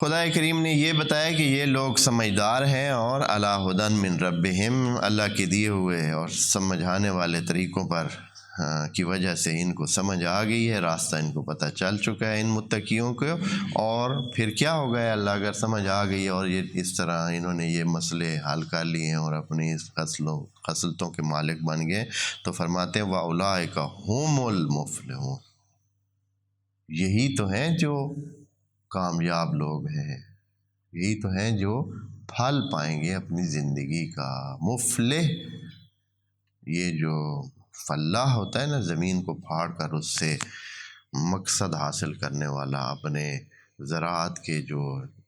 خدا کریم نے یہ بتایا کہ یہ لوگ سمجھدار ہیں اور علی ھدی من ربہم، اللہ کے دیے ہوئے اور سمجھانے والے طریقوں پر کی وجہ سے ان کو سمجھ آ گئی ہے، راستہ ان کو پتہ چل چکا ہے ان متقیوں کو۔ اور پھر کیا ہو گیا اللہ اگر سمجھ آ گئی اور یہ اس طرح انہوں نے یہ مسئلے حل کر لیے ہیں اور اپنی خصلتوں کے مالک بن گئے، تو فرماتے ہیں وَأُولَٰئِکَ هُمُ الْمُفْلِحُونَ، یہی تو ہیں جو کامیاب لوگ ہیں، یہی تو ہیں جو پھل پائیں گے اپنی زندگی کا۔ مفلح، یہ جو فلاح ہوتا ہے نا، زمین کو پھاڑ کر اس سے مقصد حاصل کرنے والا، اپنے زراعت کے جو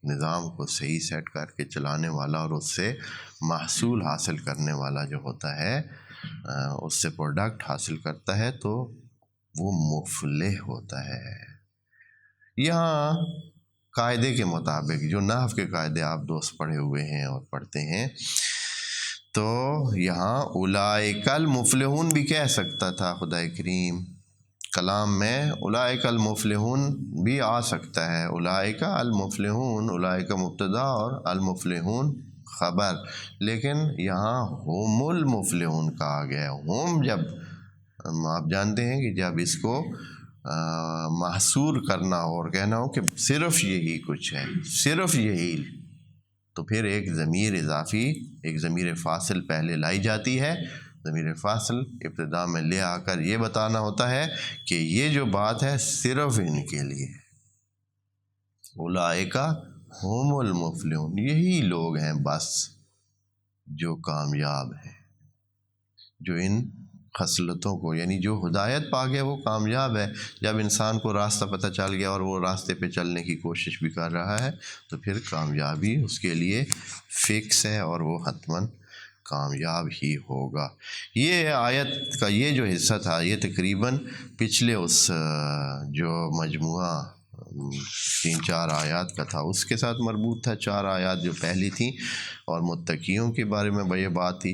نظام کو صحیح سیٹ کر کے چلانے والا اور اس سے محصول حاصل کرنے والا جو ہوتا ہے، اس سے پروڈکٹ حاصل کرتا ہے، تو وہ مفلح ہوتا ہے۔ یہاں قاعدے کے مطابق، جو نحو کے قاعدے آپ دوست پڑھے ہوئے ہیں اور پڑھتے ہیں، تو یہاں اولئک المفلحون بھی کہہ سکتا تھا خدا کریم، کلام میں اولئک المفلحون بھی آ سکتا ہے، اولئک المفلحون، اولئک مبتدا اور المفلحون خبر، لیکن یہاں ہم المفلحون کہا گیا۔ ہم، جب آپ جانتے ہیں کہ جب اس کو محصور کرنا ہو اور کہنا ہو کہ صرف یہی کچھ ہے، صرف یہی، تو پھر ایک ضمیر اضافی، ایک ضمیر فاصل پہلے لائی جاتی ہے۔ ضمیر فاصل ابتدا میں لے آ کر یہ بتانا ہوتا ہے کہ یہ جو بات ہے صرف ان کے لیے، اولئک ھم المفلحون، یہی لوگ ہیں بس جو کامیاب ہیں، جو ان خصلتوں کو، یعنی جو ہدایت پا گیا وہ کامیاب ہے۔ جب انسان کو راستہ پتہ چل گیا اور وہ راستے پہ چلنے کی کوشش بھی کر رہا ہے، تو پھر کامیابی اس کے لیے فکس ہے اور وہ حتماً کامیاب ہی ہوگا۔ یہ آیت کا یہ جو حصہ تھا، یہ تقریباً پچھلے اس جو مجموعہ 3-4 آیات کا تھا اس کے ساتھ مربوط تھا۔ 4 آیات جو پہلی تھیں اور متقیوں کے بارے میں یہ بات تھی،